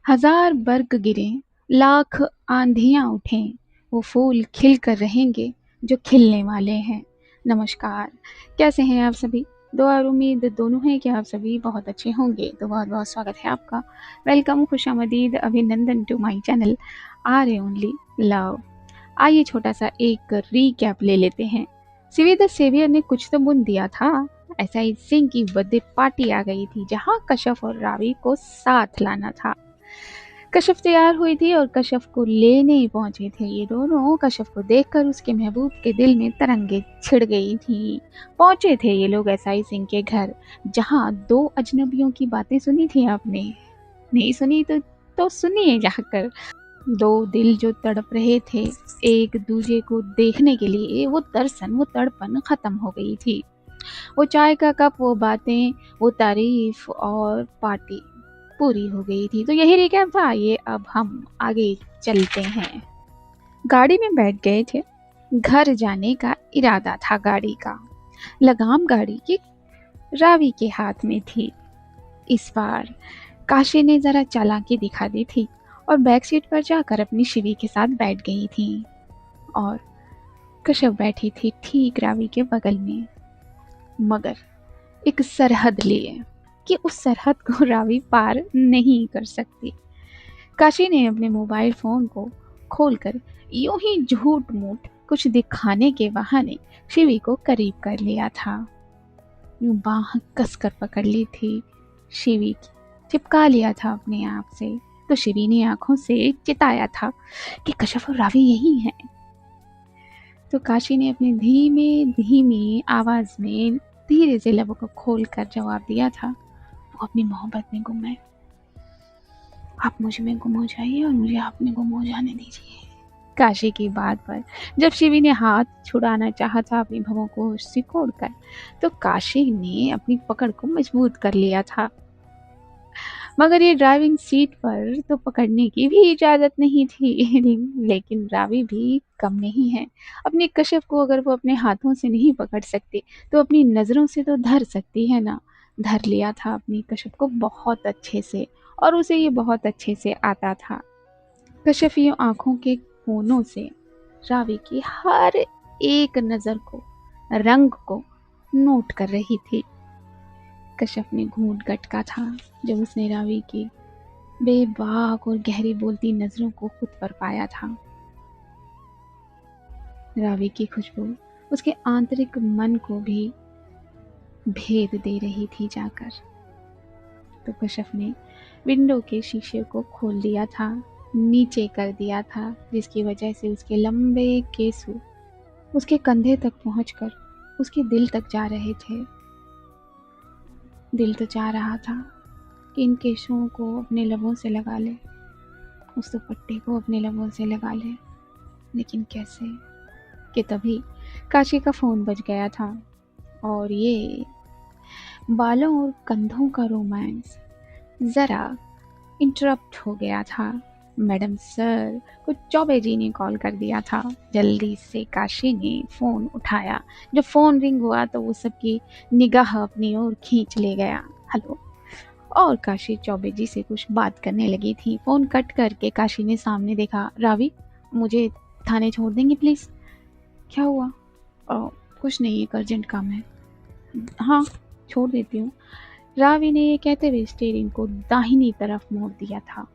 हजार बर्ग गिरें, लाख आंधियां उठें, वो फूल खिल कर रहेंगे जो खिलने वाले हैं। नमस्कार, कैसे हैं आप सभी? दुआ और उम्मीद दोनों है कि आप सभी बहुत अच्छे होंगे। तो बहुत बहुत स्वागत है आपका। वेलकम, खुशामदीद, अभिनंदन to my channel R A only love. आइए छोटा सा एक रीकैप ले लेते हैं। सिवी द सेवियर ने कुछ तो बुन दिया था। ऐसा ही सिंह की बर्थडे पार्टी आ गई थी जहां कश्यप और रावी को साथ लाना था। कश्यप तैयार हुई थी और कश्यप को लेने पहुंचे थे ये दोनों। कश्यप को देखकर उसके महबूब के दिल में तरंगे छिड़ गई थी। पहुंचे थे ये लोग एसआई सिंह के घर, जहां दो अजनबियों की बातें सुनी थी आपने। नहीं सुनी तो सुनिए जाकर। दो दिल जो तड़प रहे थे एक दूजे को देखने के लिए, वो दर्शन, वो तड़पन खत्म हो गई थी। वो चाय का कप, वो बातें, वो तारीफ और पार्टी पूरी हो गई थी। तो यही रिकैप था। ये अब हम आगे चलते हैं। गाड़ी में बैठ गए थे। घर जाने का इरादा था गाड़ी का। लगाम गाड़ी की रावी के हाथ में थी। इस बार काशी ने जरा चालाकी दिखा दी थी और बैक सीट पर जाकर अपनी शिवी के साथ बैठ गई थी और कश्यप बैठी थी ठीक रावी के बगल में, मगर एक सरहद लिए कि उस सरहद को रावी पार नहीं कर सकती। काशी ने अपने मोबाइल फोन को खोलकर यूं ही झूठ मूठ कुछ दिखाने के बहाने शिवी को करीब कर लिया था। यूं बाह कसकर पकड़ ली थी शिवी की, चिपका लिया था अपने आप से। तो शिवी ने आंखों से चिताया था कि कश्यप और रावी यही हैं। तो काशी ने अपनी धीमे धीमी आवाज में धीरे से लबों को खोलकर जवाब दिया था, वो अपनी मोहब्बत में गुम है। आप मुझ में गुम हो जाइए और मुझे आप में गुम हो जाने दीजिए। काशी की बात पर जब शिवी ने हाथ छुड़ाना चाहा था अपनी भवों को सिकोड़कर, तो काशी ने अपनी पकड़ को मजबूत कर लिया था। मगर ये ड्राइविंग सीट पर तो पकड़ने की भी इजाजत नहीं थी। लेकिन रावी भी कम नहीं है। अपने कश्यप को अगर वो अपने हाथों से नहीं पकड़ सकती तो अपनी नजरों से तो धर सकती है ना। धर लिया था अपनी कश्यप को बहुत अच्छे से, और उसे ये बहुत अच्छे से आता था। कश्यप यूं आंखों के कोनों से रावी की हर एक नजर को, रंग को नोट कर रही थी। कश्यप ने घूंट गटका था जब उसने रावी की बेबाक और गहरी बोलती नजरों को खुद पर पाया था। रावी की खुशबू उसके आंतरिक मन को भी भेद दे रही थी जाकर। तो कश्यप ने विंडो के शीशे को खोल दिया था, नीचे कर दिया था, जिसकी वजह से उसके लंबे केसू उसके कंधे तक पहुंचकर उसके दिल तक जा रहे थे। दिल तो चाह रहा था कि इन केशों को अपने लबों से लगा ले, उस दुपट्टे को अपने लबों से लगा ले, लेकिन कैसे? कि तभी काशी का फोन बज गया था और ये बालों और कंधों का रोमांस जरा इंटरप्ट हो गया था। मैडम सर को चौबे जी ने कॉल कर दिया था। जल्दी से काशी ने फ़ोन उठाया। जब फ़ोन रिंग हुआ तो वो सबकी निगाह अपनी ओर खींच ले गया। हेलो। और काशी चौबे जी से कुछ बात करने लगी थी। फ़ोन कट करके काशी ने सामने देखा। रावी, मुझे थाने छोड़ देंगे प्लीज़? क्या हुआ? कुछ नहीं, एक अर्जेंट काम है। हाँ, छोड़ देती हूँ। रावी ने ये कहते हुए स्टीयरिंग को दाहिनी तरफ मोड़ दिया था।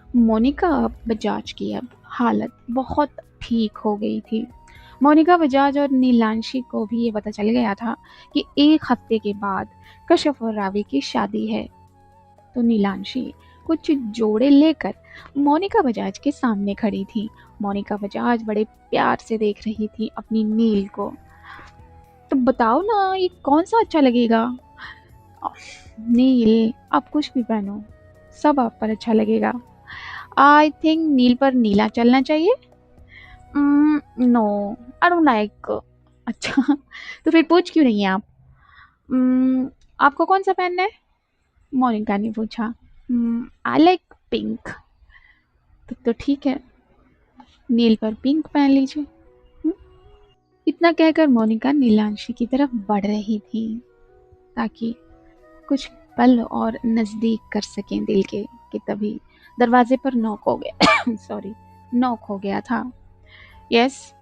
मोनिका बजाज की अब हालत बहुत ठीक हो गई थी। मोनिका बजाज और नीलांशी को भी ये पता चल गया था कि एक हफ्ते के बाद कश्यप और रावी की शादी है। तो नीलांशी कुछ जोड़े लेकर मोनिका बजाज के सामने खड़ी थी। मोनिका बजाज बड़े प्यार से देख रही थी अपनी नील को। तो बताओ ना, ये कौन सा अच्छा लगेगा? नील, आप कुछ भी पहनो, सब आप पर अच्छा लगेगा। आई थिंक नील पर नीला चलना चाहिए। No, I don't like. अच्छा, तो फिर पूछ क्यों रही हैं आप? आपको कौन सा पहनना है? मोनिका ने पूछा। I like pink. तो ठीक है, नील पर पिंक पहन लीजिए। इतना कहकर मोनिका नीलांशी की तरफ बढ़ रही थी ताकि कुछ पल और नजदीक कर सकें दिल के। कि तभी दरवाजे पर नॉक हो गया सॉरी, नॉक हो गया था। यस,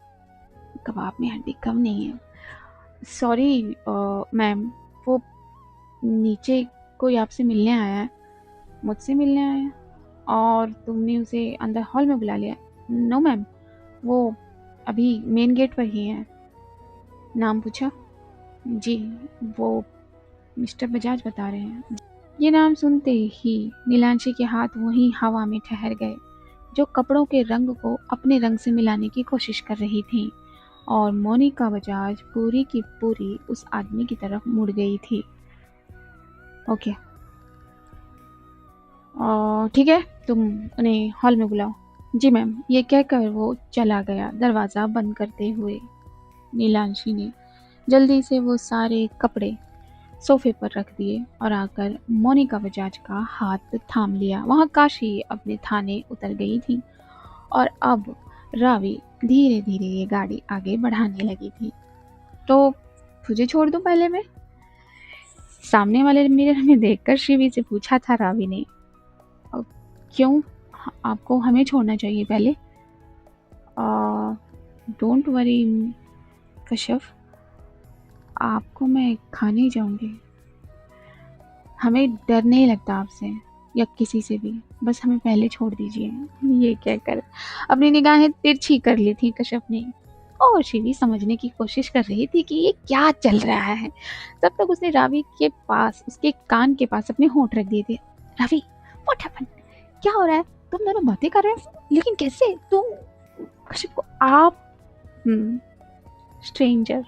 कबाब में हड्डी कम नहीं है। सॉरी मैम, वो नीचे कोई आपसे मिलने आया है। मुझसे मिलने आया है और तुमने उसे अंदर हॉल में बुला लिया? नो मैम, वो अभी मेन गेट पर ही है। नाम पूछा? जी, वो मिस्टर बजाज बता रहे हैं। ये नाम सुनते ही नीलांशी के हाथ वहीं हवा में ठहर गए, जो कपड़ों के रंग को अपने रंग से मिलाने की कोशिश कर रही थी, और मोनिका बजाज पूरी की पूरी उस आदमी की तरफ मुड़ गई थी। ओके, ठीक है, तुम उन्हें हॉल में बुलाओ। जी मैम, ये कहकर वो चला गया, दरवाज़ा बंद करते हुए। नीलांशी ने जल्दी से वो सारे कपड़े सोफे पर रख दिए और आकर मोनिका बजाज का हाथ थाम लिया। वहाँ काशी अपने थाने उतर गई थी और अब रावी धीरे धीरे ये गाड़ी आगे बढ़ाने लगी थी। तो तुझे छोड़ दूं पहले मैं? सामने वाले मिरर में देखकर शिवी से पूछा था रावी ने। क्यों आपको हमें छोड़ना चाहिए पहले? डोंट वरी कश्यप, आपको मैं खाने जाऊंगी। हमें डर नहीं लगता आपसे या किसी से भी, बस हमें पहले छोड़ दीजिए। ये कहकर अपनी निगाहें तिरछी कर ली थी कश्यप ने, और शिवी समझने की कोशिश कर रही थी कि ये क्या चल रहा है। तब तक उसने रावी के पास, उसके कान के पास अपने होंठ रख दिए थे। Ravi, what happened? क्या हो रहा है? तुम दोनों बातें कर रहे हो, लेकिन कैसे? तुम कश्यप को आप स्ट्रेंजर?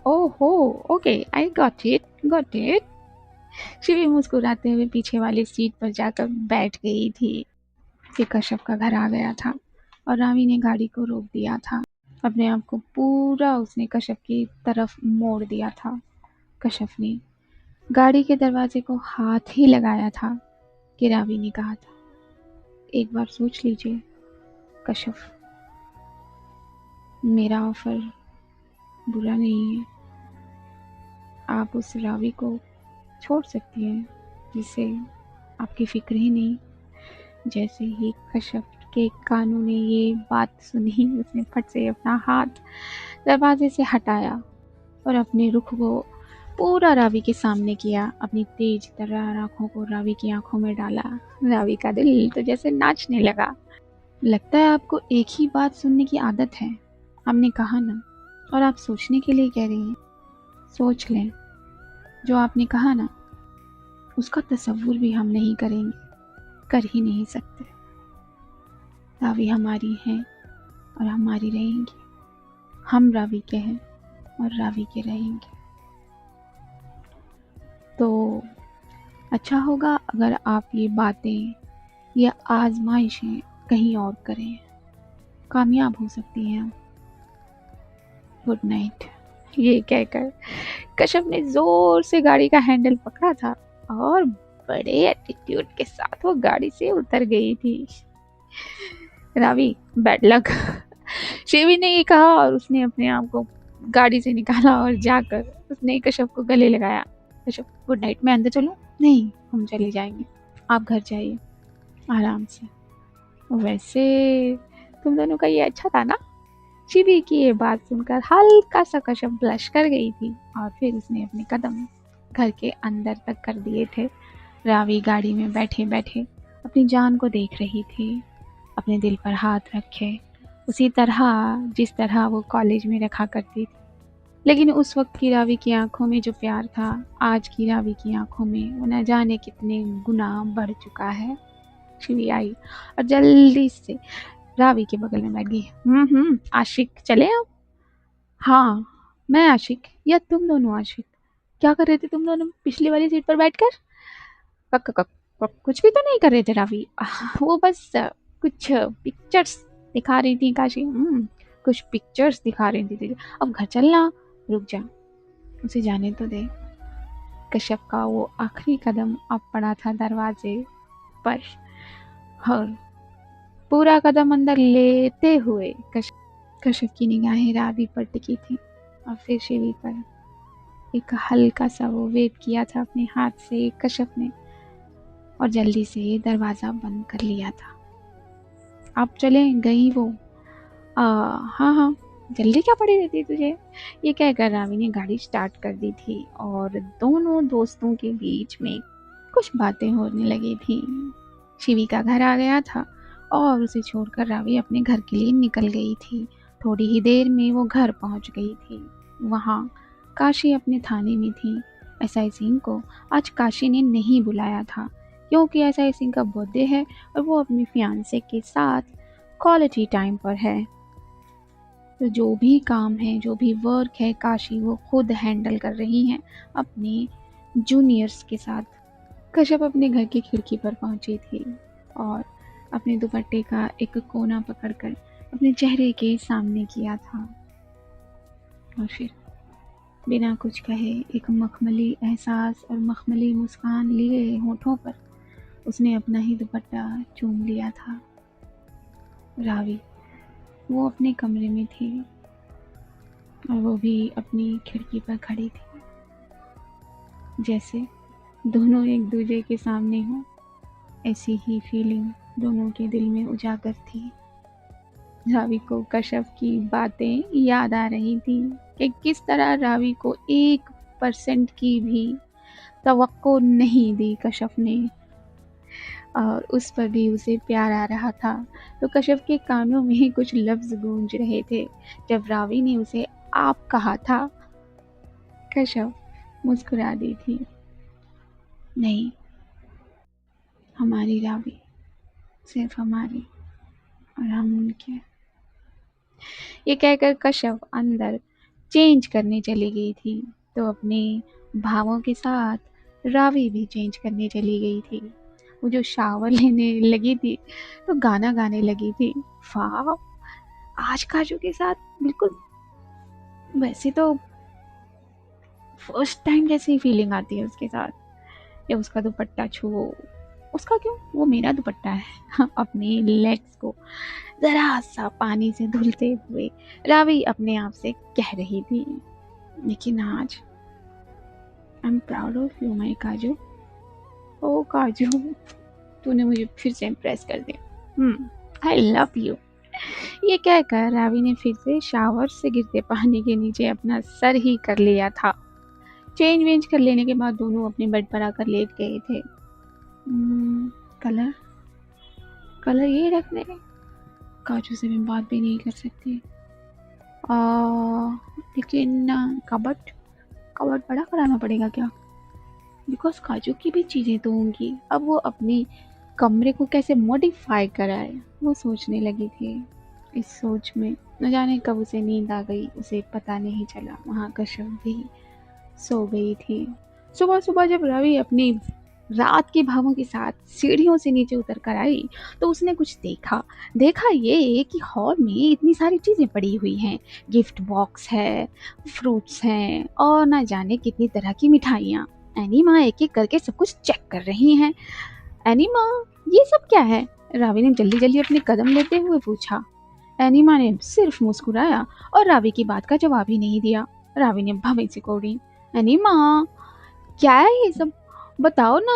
ओहो, okay, I got it. Shivi मुस्कुराते हुए पीछे वाली सीट पर जाकर बैठ गई थी। फिर कश्यप का घर आ गया था और रावी ने गाड़ी को रोक दिया था। अपने आप को पूरा उसने कश्यप की तरफ मोड़ दिया था। कश्यप ने गाड़ी के दरवाजे को हाथ ही लगाया था कि रावी ने कहा था, एक बार सोच लीजिए कश्यप, मेरा ऑफर बुरा नहीं है। आप उस रावी को छोड़ सकती हैं जिसे आपकी फिक्र ही नहीं। जैसे ही कश्यप के कानों ने ये बात सुनी, उसने फट से अपना हाथ दरवाजे से हटाया और अपने रुख को पूरा रावी के सामने किया। अपनी तेज तर्रार आंखों को रावी की आंखों में डाला। रावी का दिल तो जैसे नाचने लगा। लगता है आपको एक ही बात सुनने की आदत है, हमने कहा ना, और आप सोचने के लिए कह रही हैं। सोच लें, जो आपने कहा ना, उसका तसव्वुर भी हम नहीं करेंगे, कर ही नहीं सकते। रावी हमारी हैं और हमारी रहेंगी। हम रावी के हैं और रावी के रहेंगे। तो अच्छा होगा अगर आप ये बातें या आजमाइशें कहीं और करें, कामयाब हो सकती हैं। Good night. ये कहकर कश्यप ने जोर से गाड़ी का हैंडल पकड़ा था और बड़े एटीट्यूड के साथ वो गाड़ी से उतर गई थी। रावी, बैड लक, शिवी ने ये कहा और उसने अपने आप को गाड़ी से निकाला और जाकर उसने कश्यप को गले लगाया। कश्यप, गुड नाइट, मैं अंदर चलूं? नहीं, हम चले जाएंगे, आप घर जाइए आराम से। वैसे तुम दोनों का ये अच्छा था ना? शिवी की ये बात सुनकर हल्का सा कश्यप ब्लश कर गई थी और फिर उसने अपने कदम घर के अंदर तक कर दिए थे। रावी गाड़ी में बैठे बैठे अपनी जान को देख रही थी, अपने दिल पर हाथ रखे, उसी तरह जिस तरह वो कॉलेज में रखा करती थी। लेकिन उस वक्त की रावी की आंखों में जो प्यार था, आज की रावी की आंखों में वो न जाने कितने गुना बढ़ चुका है। शिवी आई और जल्दी से रावी के बगल में बैठ गई। आशिक, चले अब? हाँ, मैं आशिक या तुम दोनों आशिक? क्या कर रहे थे तुम दोनों पिछली वाली सीट पर बैठकर? कुछ भी तो नहीं कर रहे थे रावी, वो बस कुछ पिक्चर्स दिखा रही थी काशी। कुछ पिक्चर्स दिखा रही थी। अब घर चलना, रुक जा, उसे जाने तो दे। कश्यप का वो आखिरी कदम अब पड़ा था दरवाजे पर और पूरा कदम अंदर लेते हुए कश्यप की निगाहें रावी पर टिकी थी और फिर शिवी पर। एक हल्का सा वो वेव किया था अपने हाथ से कश्यप ने। और जल्दी से दरवाज़ा बंद कर लिया था। आप चले गई वो। हाँ हाँ, जल्दी क्या पड़ी रहती तुझे, ये कहकर रावी ने गाड़ी स्टार्ट कर दी थी और दोनों दोस्तों के बीच में कुछ बातें होने लगी थी। शिवी का घर आ गया था और उसे छोड़कर रावी अपने घर के लिए निकल गई थी। थोड़ी ही देर में वो घर पहुंच गई थी। वहाँ काशी अपने थाने में थी। एसआई सिंह को आज काशी ने नहीं बुलाया था क्योंकि एसआई सिंह का बर्थडे है और वो अपने फियांसे के साथ क्वालिटी टाइम पर है। तो जो भी काम है, जो भी वर्क है, काशी वो खुद हैंडल कर रही हैं अपने जूनियर्स के साथ। कश्यप अपने घर की खिड़की पर पहुंची थी और अपने दुपट्टे का एक कोना पकड़कर अपने चेहरे के सामने किया था और फिर बिना कुछ कहे एक मखमली एहसास और मखमली मुस्कान लिए होठों पर उसने अपना ही दुपट्टा चूम लिया था। रावी वो अपने कमरे में थी और वो भी अपनी खिड़की पर खड़ी थी, जैसे दोनों एक दूसरे के सामने हों। ऐसी ही फीलिंग दोनों के दिल में उजागर थी। रावी को कश्यप की बातें याद आ रही थी कि किस तरह रावी को 1% की भी तवक्को नहीं दी कश्यप ने और उस पर भी उसे प्यार आ रहा था। तो कश्यप के कानों में कुछ लफ्ज गूंज रहे थे जब रावी ने उसे आप कहा था। कश्यप मुस्कुरा दी थी। नहीं, हमारी रावी, सिर्फ हमारी और हम उनके। ये कहकर कश्यप अंदर चेंज करने चली गई थी तो अपने भावों के साथ रावी भी चेंज करने चली गई थी। वो जो शावर लेने लगी थी तो गाना गाने लगी थी। वाह, आज काजू के साथ बिल्कुल वैसे तो फर्स्ट टाइम जैसी फीलिंग आती है उसके साथ। या उसका दुपट्टा छुओ, उसका क्यों, वो मेरा दुपट्टा है। अपने लेग्स को जरा सा पानी से धुलते हुए रावी अपने आप से कह रही थी, लेकिन आज I am proud of you माई काजू। ओ काजू, तूने मुझे फिर से इम्प्रेस कर दिया। I love you. ये कहकर रावी ने फिर से शावर से गिरते पानी के नीचे अपना सर ही कर लिया था। चेंज वेंज कर लेने के बाद दोनों अपने बेड पर आकर लेट गए थे। कलर कलर ये रखने, काजू से मैं बात भी नहीं कर सकती। लेकिन कबर्ड बड़ा कराना पड़ेगा क्या, बिकॉज काजू की भी चीज़ें तो होंगी। अब वो अपने कमरे को कैसे मॉडिफाई कराए वो सोचने लगी थी। इस सोच में न जाने कब उसे नींद आ गई, उसे पता नहीं चला। वहाँ कश्यप भी सो गई थी। सुबह सुबह जब रवि अपनी रात के भावों के साथ सीढ़ियों से नीचे उतर कर आई तो उसने कुछ देखा ये कि हॉल में इतनी सारी चीज़ें पड़ी हुई हैं। गिफ्ट बॉक्स है, फ्रूट्स हैं और ना जाने कितनी तरह की मिठाइयाँ। एनी माँ एक एक करके सब कुछ चेक कर रही हैं। एनी माँ, ये सब क्या है, रावी ने जल्दी जल्दी अपने कदम लेते हुए पूछा। एनी माँ ने सिर्फ मुस्कुराया और रावी की बात का जवाब ही नहीं दिया। रावी ने भवें से कोड़ी, एनी माँ क्या है ये सब, बताओ ना।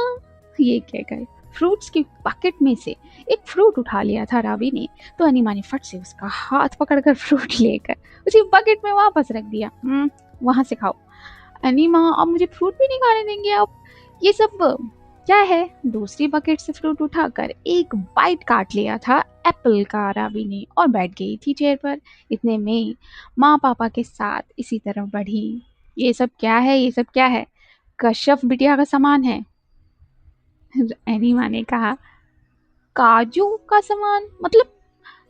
ये कहकर फ्रूट्स की पैकेट में से एक फ्रूट उठा लिया था रावी ने, तो अनिमा ने फट से उसका हाथ पकड़कर फ्रूट लेकर उसी बकेट में वापस रख दिया। वहां से खाओ। अनिमा, अब मुझे फ्रूट भी नहीं खाने देंगे आप, ये सब क्या है। दूसरी बकेट से फ्रूट उठाकर एक बाइट काट लिया था एप्पल का रावी ने और बैठ गई थी चेयर पर। इतने में माँ पापा के साथ इसी तरफ बढ़ी। ये सब क्या है, ये सब क्या है, कश्यप बिटिया का सामान है। एनिमा ने कहा, काजू का सामान,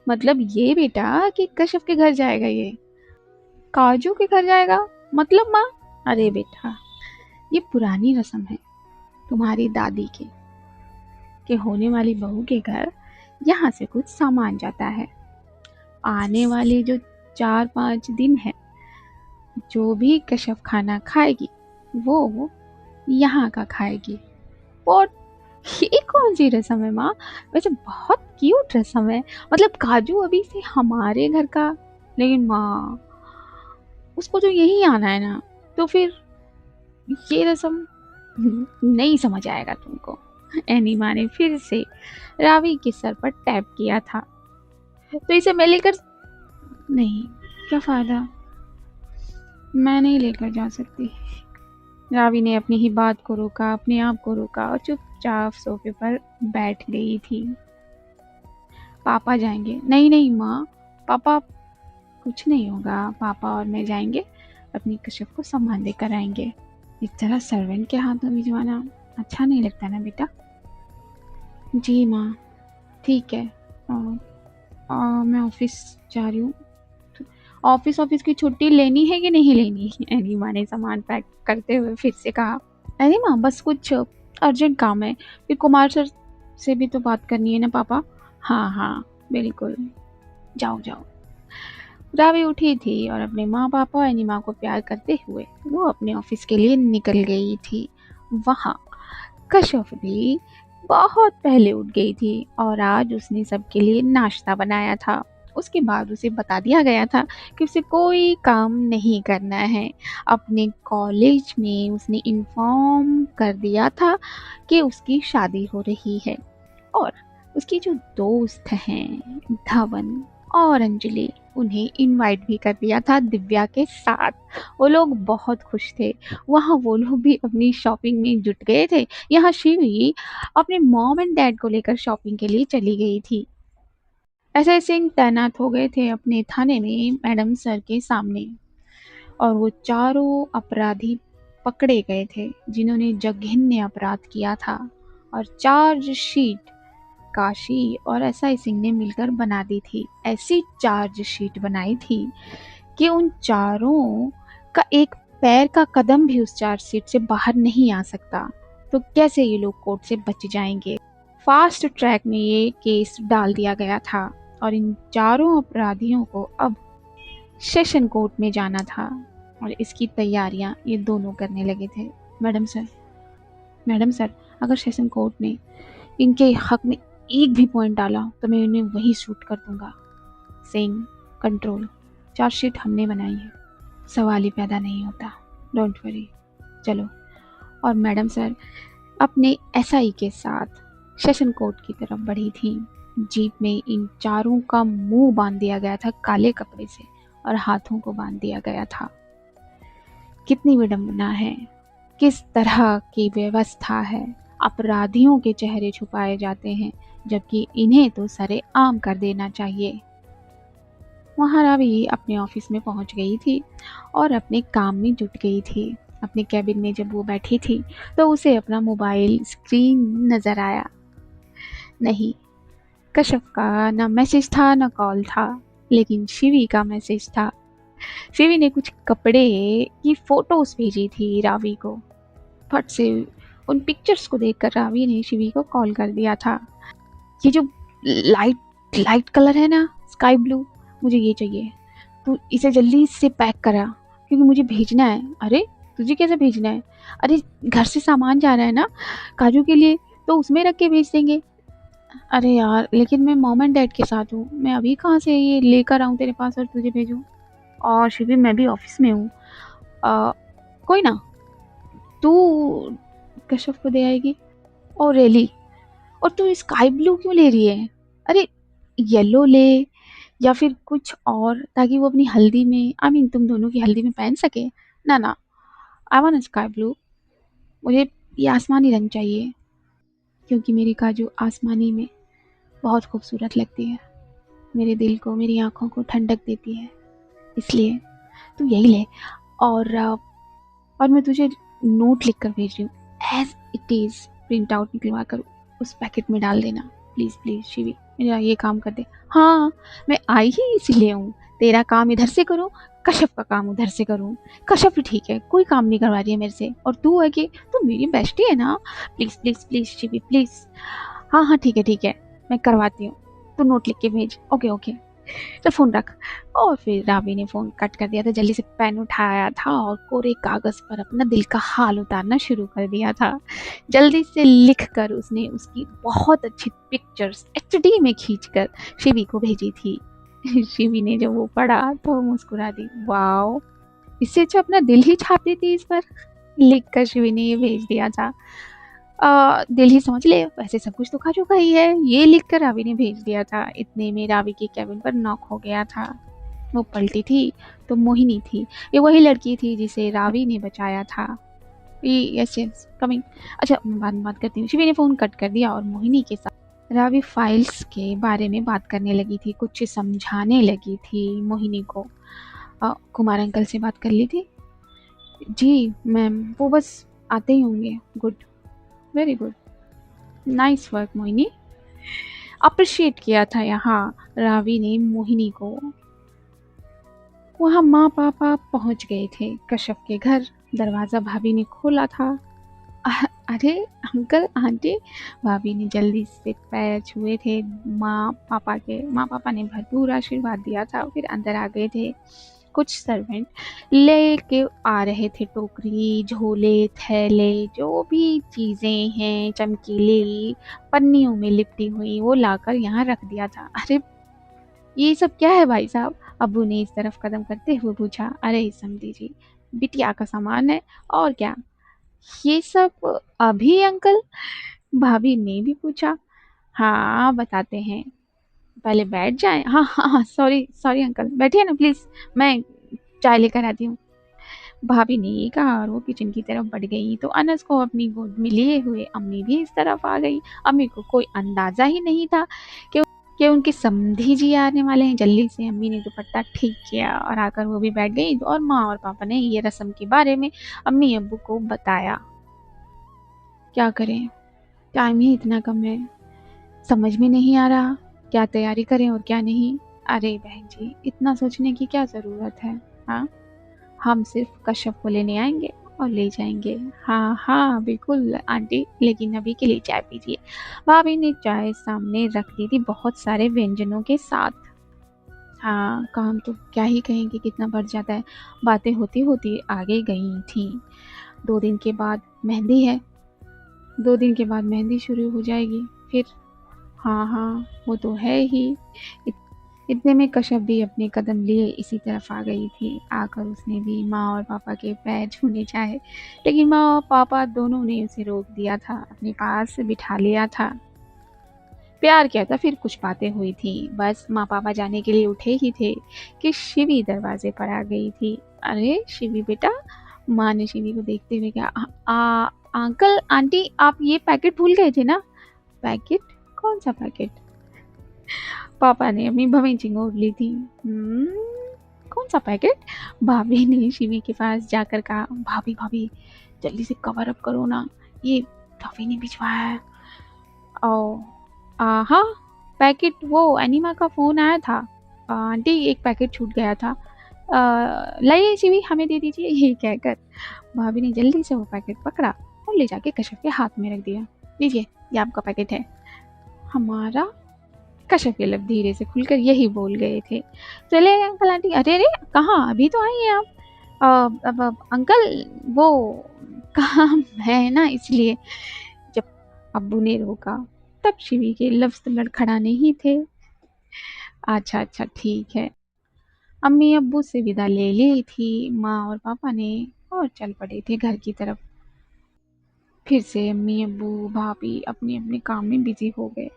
मतलब ये बेटा कि कश्यप के घर जाएगा, ये काजू के घर जाएगा मतलब माँ। अरे बेटा, ये पुरानी रस्म है तुम्हारी दादी के होने वाली बहू के घर यहाँ से कुछ सामान जाता है। आने वाले जो 4-5 दिन है, जो भी कश्यप खाना खाएगी वो यहाँ का खाएगी। और ये कौन सी रस्म है माँ, वैसे बहुत क्यूट रस्म है, मतलब काजू अभी से हमारे घर का, लेकिन माँ उसको तो यही आना है ना, तो फिर ये रस्म नहीं समझ आएगा तुमको। एनिमा ने फिर से रावी के सर पर टैप किया था। तो इसे मैं लेकर नहीं, क्या फायदा, मैं नहीं लेकर जा सकती। रावी ने अपनी ही बात को रोका, अपने आप को रोका और चुपचाप सोफे पर बैठ गई थी। पापा जाएंगे। नहीं नहीं माँ, पापा, कुछ नहीं होगा, पापा और मैं जाएंगे, अपनी कश्यप को सामान देकर आएंगे। इस तरह सर्वेंट के हाथ में भिजवाना अच्छा नहीं लगता ना बेटा। जी माँ, ठीक है। मैं ऑफिस जा रही हूँ। ऑफिस की छुट्टी लेनी है कि नहीं लेनी? एनिमा ने सामान पैक करते हुए फिर से कहा। एनिमा, बस कुछ अर्जेंट काम है, फिर कुमार सर से भी तो बात करनी है ना पापा। हाँ हाँ बिल्कुल, जाओ जाओ। रावी उठी थी और अपने माँ पापा और एनिमा को प्यार करते हुए वो अपने ऑफिस के लिए निकल गई थी। वहाँ कश्यप भी बहुत पहले उठ गई थी और आज उसने सबके लिए नाश्ता बनाया था। उसके बाद उसे बता दिया गया था कि उसे कोई काम नहीं करना है। अपने कॉलेज में उसने इन्फॉर्म कर दिया था कि उसकी शादी हो रही है और उसकी जो दोस्त हैं धवन और अंजलि, उन्हें इनवाइट भी कर दिया था दिव्या के साथ। वो लोग बहुत खुश थे। वहाँ वो लोग भी अपनी शॉपिंग में जुट गए थे। यहाँ शिवी अपने मॉम एंड डैड को लेकर शॉपिंग के लिए चली गई थी। एसआई सिंह तैनात हो गए थे अपने थाने में मैडम सर के सामने और वो चारों अपराधी पकड़े गए थे जिन्होंने जघन्य अपराध किया था और चार्जशीट काशी और एसआई सिंह ने मिलकर बना दी थी। ऐसी चार्जशीट बनाई थी कि उन चारों का एक पैर का कदम भी उस चार्जशीट से बाहर नहीं आ सकता। तो कैसे ये लोग कोर्ट से बच जाएंगे? फास्ट ट्रैक में ये केस डाल दिया गया था और इन चारों अपराधियों को अब सेशन कोर्ट में जाना था और इसकी तैयारियां ये दोनों करने लगे थे। मैडम सर, अगर सेशन कोर्ट ने इनके हक में एक भी पॉइंट डाला तो मैं उन्हें वही शूट कर दूंगा। सिंह, कंट्रोल, चार्जशीट हमने बनाई है, सवाल ही पैदा नहीं होता, डोंट वरी, चलो। और मैडम सर अपने एसआई के साथ सेशन कोर्ट की तरफ बढ़ी थी। जीप में इन चारों का मुंह बांध दिया गया था काले कपड़े से और हाथों को बांध दिया गया था। कितनी विडंबना है, किस तरह की व्यवस्था है। अपराधियों के चेहरे छुपाए जाते हैं जबकि इन्हें तो सरेआम कर देना चाहिए। वहाँ रावी अपने ऑफिस में पहुंच गई थी और अपने काम में जुट गई थी। अपने कैबिन में जब वो बैठी थी तो उसे अपना मोबाइल स्क्रीन नजर आया। नहीं, कश्यप का ना मैसेज था ना कॉल था, लेकिन शिवी का मैसेज था। शिवी ने कुछ कपड़े की फोटोज भेजी थी रावी को। फट से उन पिक्चर्स को देखकर रावी ने शिवी को कॉल कर दिया था। ये जो लाइट कलर है ना, स्काई ब्लू, मुझे ये चाहिए, तो इसे जल्दी से पैक करा क्योंकि मुझे भेजना है। अरे तुझे कैसे भेजना है? अरे घर से सामान जा रहा है ना काजू के लिए, तो उसमें रख के भेज देंगे। अरे यार, लेकिन मैं मॉम एंड डैड के साथ हूँ, मैं अभी कहाँ से ये लेकर आऊँ तेरे पास और तुझे भेजूँ? और शिवी मैं भी ऑफिस में हूँ, कोई ना, तू कश्यप को दे आएगी। और रेली, और तू स्काई ब्लू क्यों ले रही है? अरे येलो ले या फिर कुछ और, ताकि वो अपनी हल्दी में, तुम दोनों की हल्दी में पहन सके। ना, आई वांट स्काई ब्लू, मुझे ये आसमानी रंग चाहिए क्योंकि मेरी काजू आसमानी में बहुत खूबसूरत लगती है, मेरे दिल को, मेरी आँखों को ठंडक देती है, इसलिए तू यही ले। और मैं तुझे नोट लिख कर भेज रही हूँ, as it is print out निकलवा कर उस पैकेट में डाल देना, प्लीज़ प्लीज़ शिवी, मेरा ये काम कर दे। हाँ, मैं आई ही इसीलिए हूँ, तेरा काम इधर से करूँ, कश्यप का काम उधर से करूँ। कश्यप ठीक है, कोई काम नहीं करवा रही है मेरे से, और तू है कि तू मेरी बेस्टी है ना, please please please Shivi please. हाँ ठीक है, मैं करवाती हूँ, तू नोट लिख के भेज। ओके, तो फ़ोन रख। और फिर रावी ने फ़ोन कट कर दिया था, जल्दी से पेन उठाया था और कोरे कागज़ पर अपना दिल का हाल उतारना शुरू कर दिया था। जल्दी से लिख कर उसने उसकी बहुत अच्छी पिक्चर्स एचडी में खींचकर शिवी को भेजी थी। शिवी ने जब वो पढ़ा तो मुस्कुरा दी, वाओ, इससे अच्छा अपना दिल ही छाप देती इस पर। लिख कर शिवी ने ये भेज दिया था। दिल ही समझ ले, वैसे सब कुछ तो खा चुका ही है। ये लिख कर रावी ने भेज दिया था। इतने में रावी के कैबिन पर नॉक हो गया था। वो पलटी थी तो मोहिनी थी। ये वही लड़की थी जिसे रावी ने बचाया था। Yes yes coming. अच्छा, बाद में बात करती हूँ। शिवी ने फ़ोन कट कर दिया और मोहिनी के साथ रावी फाइल्स के बारे में बात करने लगी थी, कुछ समझाने लगी थी मोहिनी को। कुमार अंकल से बात कर ली थी? जी मैम, वो बस आते ही होंगे। Good, very good, nice work Mohini. Appreciate किया था यहाँ रावी ने मोहिनी को। वहाँ माँ पापा पहुँच गए थे कश्यप के घर। दरवाज़ा भाभी ने खोला था। अरे अंकल आंटी, भाभी ने जल्दी से पैर छुए थे माँ पापा के। माँ पापा ने भरपूर आशीर्वाद दिया था, फिर अंदर आ गए थे। कुछ सर्वेंट लेके आ रहे थे टोकरी, झोले, थैले, जो भी चीज़ें हैं चमकीली पन्नियों में लिपटी हुई, वो लाकर यहाँ रख दिया था। अरे ये सब क्या है भाई साहब? अब्बू ने इस तरफ कदम करते हुए पूछा। अरे समधी जी, बिटिया का सामान है और क्या। ये सब अभी अंकल? भाभी ने भी पूछा। हाँ बताते हैं, पहले बैठ जाएं। हाँ हाँ हाँ, सॉरी सॉरी अंकल, बैठिए ना प्लीज़, मैं चाय लेकर आती हूँ। भाभी ने ये कहा और वो किचन की तरफ बढ़ गई तो अनस को अपनी गोद में लिए हुए अम्मी भी इस तरफ आ गई। अम्मी को कोई अंदाज़ा ही नहीं था कि उनके समधी जी आने वाले हैं। जल्दी से अम्मी ने दुपट्टा ठीक किया और आकर वो भी बैठ गई और माँ और पापा ने ये रस्म के बारे में अम्मी अब्बू को बताया। क्या करें, टाइम ही इतना कम है, समझ में नहीं आ रहा क्या तैयारी करें और क्या नहीं। अरे बहन जी, इतना सोचने की क्या ज़रूरत है? हाँ, हम सिर्फ कश्यप को लेने आएंगे और ले जाएंगे। हाँ हाँ बिल्कुल आंटी, लेकिन अभी के लिए चाय पीजिए। भाभी ने चाय सामने रख दी थी बहुत सारे व्यंजनों के साथ। हाँ, काम तो क्या ही कहेंगे, कितना बढ़ जाता है। बातें होती होती आगे गई थी। 2 दिन के बाद मेहंदी है, 2 दिन के बाद मेहंदी शुरू हो जाएगी फिर। हाँ हाँ वो तो है ही। इतने में कश्यप भी अपने कदम लिए इसी तरफ आ गई थी। आकर उसने भी माँ और पापा के पैर छूने चाहे, लेकिन माँ और पापा दोनों ने उसे रोक दिया था, अपने पास बिठा लिया था। प्यार क्या था, फिर कुछ बातें हुई थी। बस माँ पापा जाने के लिए उठे ही थे कि शिवी दरवाजे पर आ गई थी। अरे शिवी बेटा, माँ ने शिवी को देखते हुए कहा। अंकल आंटी, आप ये पैकेट भूल गए थे ना? पैकेट? कौन सा पैकेट? पापा ने अपनी भवेंची ओढ़ ली थी। कौन सा पैकेट? भाभी ने शिवी के पास जाकर कहा। भाभी भाभी जल्दी से कवर अप करो ना, ये भाभी ने भिजवाया है। ओ हाँ, पैकेट वो एनिमा का फ़ोन आया था। आंटी एक पैकेट छूट गया था, लाइए शिवी हमें दे दीजिए। ये कहकर भाभी ने जल्दी से वो पैकेट पकड़ा और ले जाके कश्यप के हाथ में रख दिया। लीजिए, ये आपका पैकेट है। हमारा? कश्यप के लब धीरे से खुलकर यही बोल गए थे। चले अंकल आंटी। अरे अरे कहाँ, अभी तो आई हैं आप। अब अंकल वो काम है ना, इसलिए। जब अब्बू ने रोका तब शिवी के लफ्ज़ तो लड़खड़ाने ही थे। अच्छा अच्छा ठीक है। अम्मी अब्बू से विदा ले ली थी माँ और पापा ने और चल पड़े थे घर की तरफ। फिर से अम्मी अब्बू भाभी अपने अपने काम में बिजी हो गए।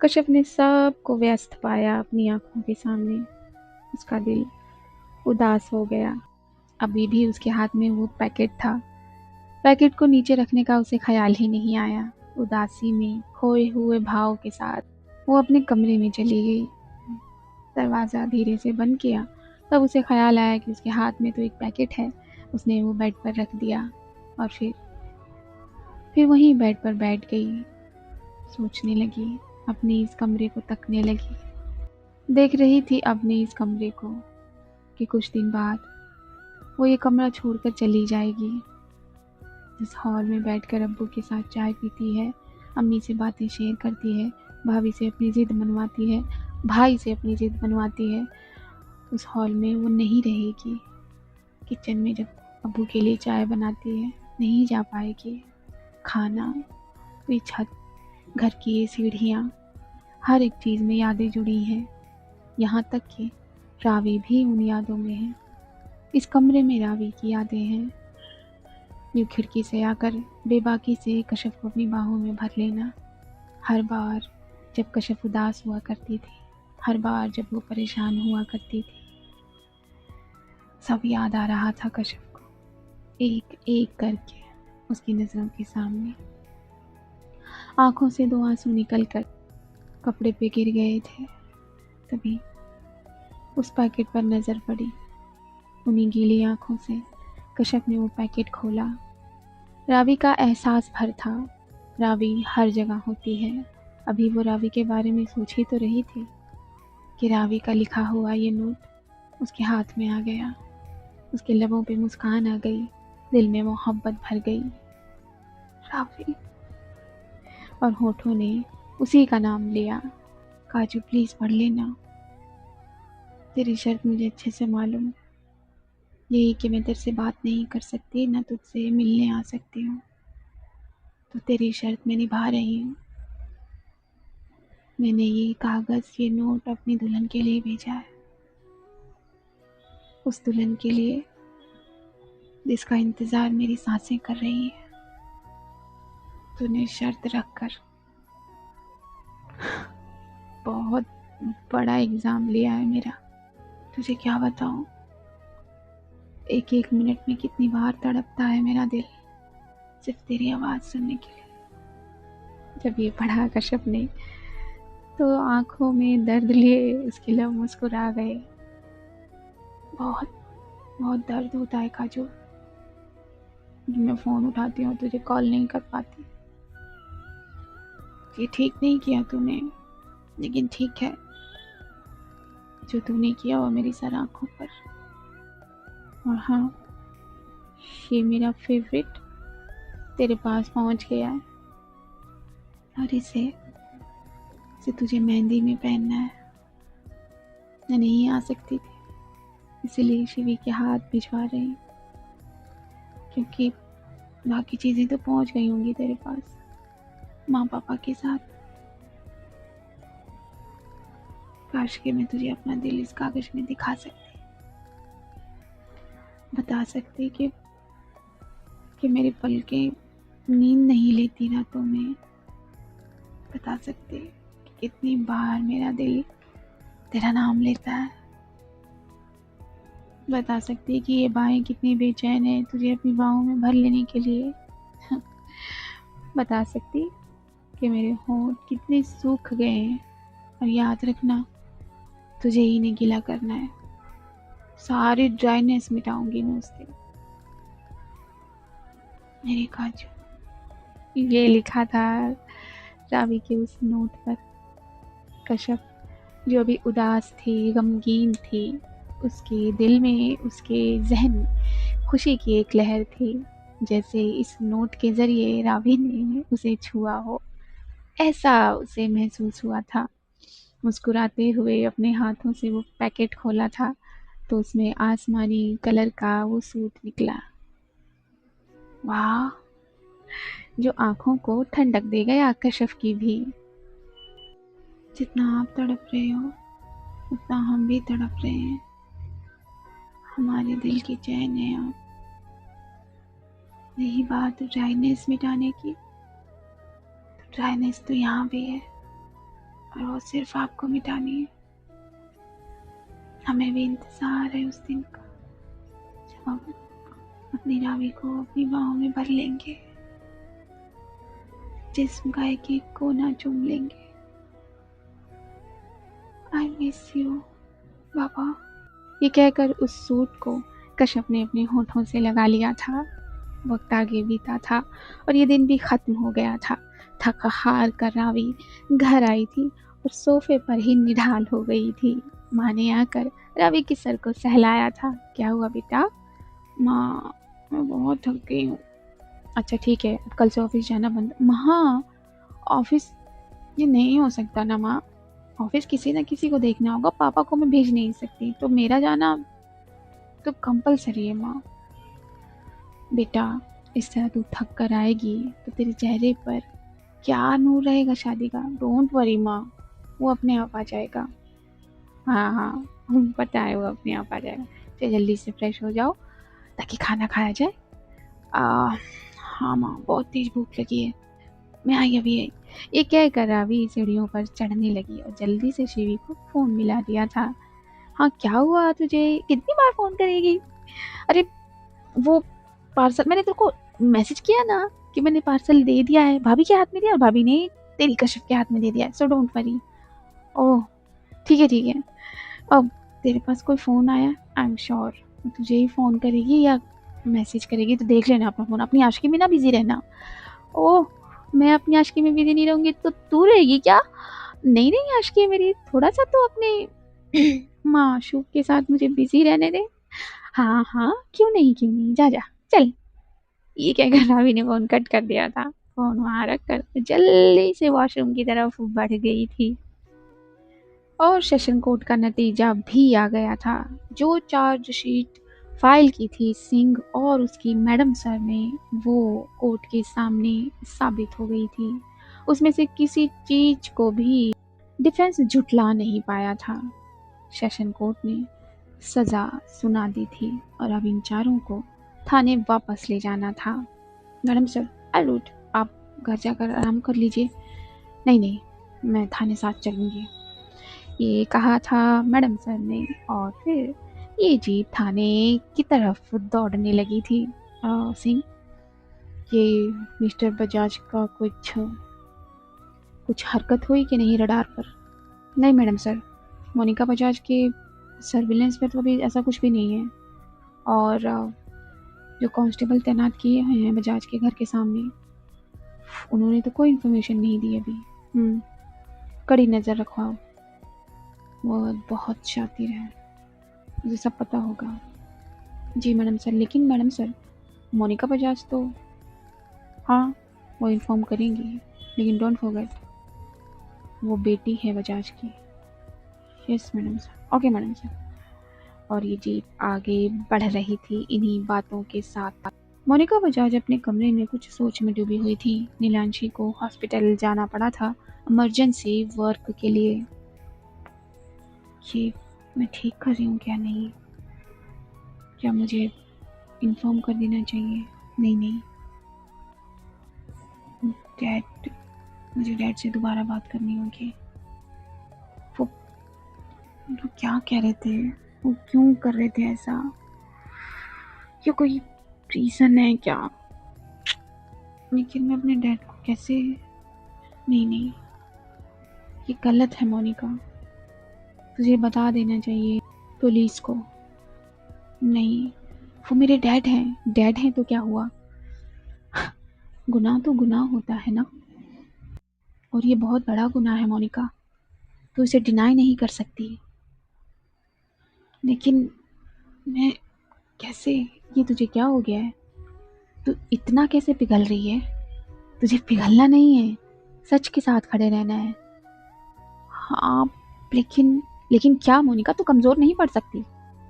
कश्यप ने सबको व्यस्त पाया अपनी आंखों के सामने। उसका दिल उदास हो गया। अभी भी उसके हाथ में वो पैकेट था। पैकेट को नीचे रखने का उसे ख्याल ही नहीं आया। उदासी में खोए हुए भाव के साथ वो अपने कमरे में चली गई। दरवाज़ा धीरे से बंद किया। तब उसे ख्याल आया कि उसके हाथ में तो एक पैकेट है। उसने वो बेड पर रख दिया और फिर वहीं बेड पर बैठ गई। सोचने लगी, अपने इस कमरे को तकने लगी। देख रही थी अपने इस कमरे को कि कुछ दिन बाद वो ये कमरा छोड़कर चली जाएगी। इस हॉल में बैठकर अब्बू के साथ चाय पीती है, अम्मी से बातें शेयर करती है, भाभी से अपनी ज़िद मनवाती है, भाई से अपनी ज़िद मनवाती है। उस हॉल में वो नहीं रहेगी। किचन में जब अब्बू के लिए चाय बनाती है नहीं जा पाएगी। खाना, ये छत, घर की ये सीढ़ियाँ, हर एक चीज़ में यादें जुड़ी हैं। यहाँ तक कि रावी भी उन यादों में है। इस कमरे में रावी की यादें हैं। यूँ खिड़की से आकर बेबाकी से कश्यप को अपनी बाहों में भर लेना। हर बार जब कश्यप उदास हुआ करती थी, हर बार जब वो परेशान हुआ करती थी, सब याद आ रहा था कश्यप को, एक एक करके उसकी नज़रों के सामने। आंखों से 2 आंसू निकलकर कपड़े पे गिर गए थे। तभी उस पैकेट पर नज़र पड़ी। उन्हीं गीली आंखों से कश्यप ने वो पैकेट खोला। रावी का एहसास भर था। रावी हर जगह होती है। अभी वो रावी के बारे में सोच ही तो रही थी कि रावी का लिखा हुआ ये नोट उसके हाथ में आ गया। उसके लबों पे मुस्कान आ गई, दिल में मोहब्बत भर गई। रावी। और होठों ने उसी का नाम लिया। काजू प्लीज़ पढ़ लेना। तेरी शर्त मुझे अच्छे से मालूम, यही कि मैं तेरे से बात नहीं कर सकती, ना तुझसे मिलने आ सकती हूँ। तो तेरी शर्त मैं निभा रही हूँ। मैंने ये कागज़, ये नोट अपनी दुल्हन के लिए भेजा है। उस दुल्हन के लिए जिसका इंतज़ार मेरी सांसें कर रही है। तूने शर्त रखकर बहुत बड़ा एग्ज़ाम लिया है मेरा। तुझे क्या बताऊँ, एक एक मिनट में कितनी बार तड़पता है मेरा दिल सिर्फ तेरी आवाज़ सुनने के लिए। जब ये पढ़ा कश्यप ने तो आंखों में दर्द लिए उसके लब मुस्कुरा गए। बहुत बहुत दर्द होता है काजू, जब मैं फ़ोन उठाती हूँ तुझे कॉल नहीं कर पाती। ये ठीक नहीं किया तूने, लेकिन ठीक है, जो तूने किया वो मेरी सर आँखों पर। और हाँ, ये मेरा फेवरेट तेरे पास पहुँच गया है और इसे तुझे मेहंदी में पहनना है। मैं नहीं आ सकती थी, इसीलिए शिवी के हाथ भिजवा रही हूँ, क्योंकि बाकी चीज़ें तो पहुँच गई होंगी तेरे पास माँ पापा के साथ। काश कि मैं तुझे अपना दिल इस कागज में दिखा सकती, बता सकती कि मेरी पलकें नींद नहीं लेती रातों में। बता सकती कि कितनी बार मेरा दिल तेरा नाम लेता है। बता सकती कि ये बाहें कितनी बेचैन है तुझे अपनी बाहों में भर लेने के लिए। बता सकती कि मेरे होंठ कितने सूख गए हैं, और याद रखना तुझे ही नहीं गिला करना है, सारी ड्राइनेस मिटाऊंगी मैं उस दिन। मेरे काजू। ये लिखा था रावी के उस नोट पर। कश्यप जो भी उदास थी, गमगीन थी, उसके दिल में, उसके जहन खुशी की एक लहर थी, जैसे इस नोट के ज़रिए रावी ने उसे छुआ हो, ऐसा उसे महसूस हुआ था। मुस्कुराते हुए अपने हाथों से वो पैकेट खोला था तो उसमें आसमानी कलर का वो सूट निकला। वाह, जो आंखों को ठंडक दे गया कश्यप की भी। जितना आप तड़प रहे हो उतना हम भी तड़प रहे हैं। हमारे दिल की चैन है आप। यही बात ड्राइनेस मिटाने की, तो ड्राइनेस तो यहाँ भी है और वो सिर्फ आपको मिटानी है। हमें भी इंतज़ार है उस दिन का जब हम अपनी रावी को अपनी बाहों में भर लेंगे, जिस्म का एक एक कोना चूम लेंगे। आई मिस यू बाबा। ये कहकर उस सूट को कश्यप ने अपने होठों से लगा लिया था। वक्त आगे बीता था और ये दिन भी ख़त्म हो गया था। थक हार कर रावी घर आई थी और सोफे पर ही निढाल हो गई थी। माँ ने आकर रावी के सर को सहलाया था। क्या हुआ बेटा? माँ, मैं बहुत थक गई हूँ। अच्छा ठीक है, कल से ऑफिस जाना बंद। माँ, ऑफिस ये नहीं हो सकता ना माँ, ऑफिस किसी न किसी को देखना होगा, पापा को मैं भेज नहीं सकती, तो मेरा जाना तो कंपलसरी है माँ। बेटा, इस तरह तू थक कर आएगी तो तेरे चेहरे पर क्या नूर रहेगा शादी का। डोंट वरी माँ, वो अपने आप आ जाएगा। हाँ हाँ, पता है वो अपने आप आ जाएगा। चल जल्दी से फ्रेश हो जाओ ताकि खाना खाया जाए आ, हाँ माँ, बहुत तेज भूख लगी है, मैं आई अभी आई। ये कहकर रावी सीढ़ियों पर चढ़ने लगी और जल्दी से शिवी को फोन मिला दिया था। हाँ क्या हुआ तुझे, कितनी बार फोन करेगी? अरे वो पार्सल मैंने तेरे को मैसेज किया ना कि मैंने पार्सल दे दिया है, भाभी के हाथ में दिया और भाभी ने तेरी कश्यप के हाथ में दे दिया है, सो डोंट वरी। ओह ठीक है ठीक है। अब तेरे पास कोई फ़ोन आया, आई एम श्योर तुझे ही फ़ोन करेगी या मैसेज करेगी, तो देख लेना अपना फ़ोन, अपनी आशिकी में ना बिजी रहना। ओह मैं अपनी आशिकी में बिजी नहीं रहूंगी तो तू रहेगी क्या? नहीं नहीं आशिकी है मेरी, थोड़ा सा तो अपने माशूक के साथ मुझे बिजी रहने दे। हाँ हाँ क्यों नहीं, जा जा चल। ये कहकर रावी ने फ़ोन कट कर दिया था। फ़ोन वहाँ रख कर जल्दी से वॉशरूम की तरफ बढ़ गई थी और सेशन कोर्ट का नतीजा भी आ गया था। जो चार्जशीट फाइल की थी सिंह और उसकी मैडम सर ने, वो कोर्ट के सामने साबित हो गई थी। उसमें से किसी चीज को भी डिफेंस झुटला नहीं पाया था। सेशन कोर्ट ने सजा सुना दी थी और अब इन चारों को थाने वापस ले जाना था। मैडम सर आई रूट, आप घर जाकर आराम कर लीजिए। नहीं नहीं, मैं थाने साथ चलूंगी, ये कहा था मैडम सर ने और फिर ये जीप थाने की तरफ दौड़ने लगी थी। सिंह, ये मिस्टर बजाज का कुछ हरकत हुई कि नहीं रडार पर? नहीं मैडम सर, मोनिका बजाज के सर्विलेंस पर तो अभी ऐसा कुछ भी नहीं है और जो कांस्टेबल तैनात किए हुए हैं बजाज के घर के सामने, उन्होंने तो कोई इन्फॉर्मेशन नहीं दी अभी। कड़ी नज़र रखवाओ, वो बहुत शातिर है, मुझे सब पता होगा। जी मैडम सर, लेकिन मैडम सर मोनिका बजाज तो, हाँ वो इन्फॉर्म करेंगी, लेकिन डोंट फॉरगेट वो बेटी है बजाज की। Yes madam sir, okay madam sir. और ये जीप आगे बढ़ रही थी इन्हीं बातों के साथ। मोनिका बजाज अपने कमरे में कुछ सोच में डूबी हुई थी। नीलांशी को हॉस्पिटल जाना पड़ा था इमरजेंसी वर्क के लिए। ये मैं ठीक कर रही हूँ क्या नहीं, क्या मुझे इन्फॉर्म कर देना चाहिए? नहीं नहीं, डैड, मुझे डैड से दोबारा बात करनी होगी। वो क्या कह रहे थे, वो क्यों कर रहे थे ऐसा, ये कोई रीज़न है क्या? लेकिन मैं अपने डैड को कैसे, नहीं नहीं, ये गलत है मोनिका, तुझे बता देना चाहिए पुलिस को। नहीं, वो मेरे डैड हैं तो क्या हुआ, गुनाह तो गुनाह होता है ना, और ये बहुत बड़ा गुनाह है मोनिका, तो इसे डिनाई नहीं कर सकती। लेकिन मैं कैसे, ये तुझे क्या हो गया है, तू इतना कैसे पिघल रही है? तुझे पिघलना नहीं है, सच के साथ खड़े रहना है। हाँ लेकिन, लेकिन क्या मोनिका, तू कमज़ोर नहीं पड़ सकती।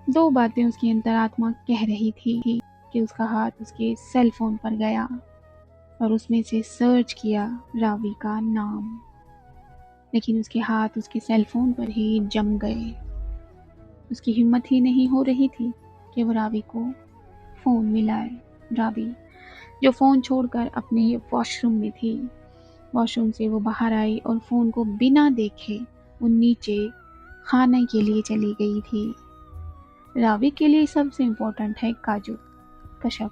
दो बातें उसकी अंतरात्मा कह रही थी कि उसका हाथ उसके सेल फोन पर गया और उसमें से सर्च किया रावी का नाम, लेकिन उसके हाथ उसके सेल फोन पर ही जम गए। उसकी हिम्मत ही नहीं हो रही थी कि वो रावी को फ़ोन मिलाए। रावी जो फ़ोन छोड़कर अपने वॉशरूम में थी, वॉशरूम से वो बाहर आई और फ़ोन को बिना देखे वो नीचे खाने के लिए चली गई थी। रावी के लिए सबसे इम्पोर्टेंट है काजू, कशफ,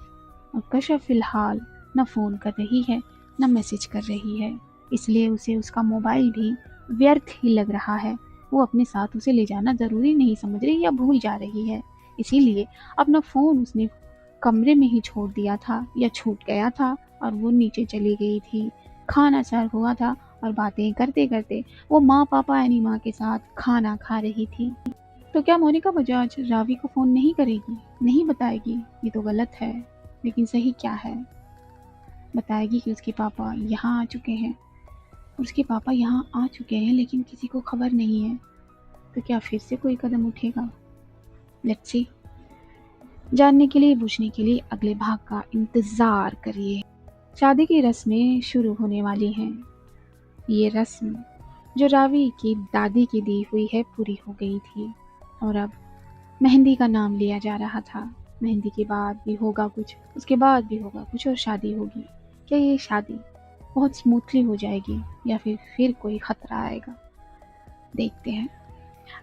और कशफ फ़िलहाल न फ़ोन कर रही है न मैसेज कर रही है, इसलिए उसे उसका मोबाइल भी व्यर्थ ही लग रहा है। वो अपने साथ उसे ले जाना ज़रूरी नहीं समझ रही या भूल जा रही है, इसीलिए अपना फ़ोन उसने कमरे में ही छोड़ दिया था या छूट गया था और वो नीचे चली गई थी। खाना सर्व हुआ था और बातें करते करते वो माँ पापा यानी माँ के साथ खाना खा रही थी। तो क्या मोनिका बजाज रावी को फ़ोन नहीं करेगी, नहीं बताएगी? ये तो गलत है, लेकिन सही क्या है? बताएगी कि उसके पापा यहाँ आ चुके हैं, और उसके पापा यहाँ आ चुके हैं लेकिन किसी को खबर नहीं है, तो क्या फिर से कोई कदम उठेगा? Let's see. जानने के लिए, पूछने के लिए अगले भाग का इंतज़ार करिए। शादी की रस्में शुरू होने वाली हैं। ये रस्म जो रावी की दादी की दी हुई है पूरी हो गई थी और अब मेहंदी का नाम लिया जा रहा था। मेहंदी के बाद भी होगा कुछ, उसके बाद भी होगा कुछ और शादी होगी। क्या ये शादी बहुत स्मूथली हो जाएगी या फिर कोई खतरा आएगा? देखते हैं।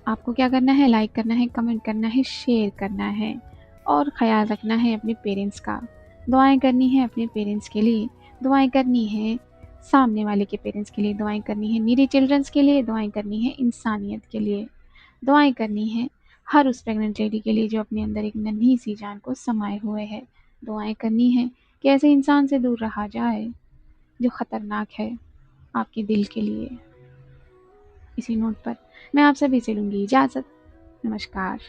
आपको क्या करना है? लाइक करना है, कमेंट करना है, शेयर करना है और ख़याल रखना है अपने पेरेंट्स का। दुआएं करनी है अपने पेरेंट्स के लिए, दुआएं करनी है सामने वाले के पेरेंट्स के लिए, दुआएं करनी है नीडी चिल्ड्रंस के लिए, दुआएं करनी है इंसानियत के लिए, दुआएं करनी है हर उस प्रेग्नेंट लेडी के लिए जो अपने अंदर एक नन्ही सी जान को समाये हुए है। दुआएं करनी है कि ऐसे इंसान से दूर रहा जाए जो ख़तरनाक है आपके दिल के लिए। इसी नोट पर मैं आप सभी से लूँगी इजाज़त। नमस्कार।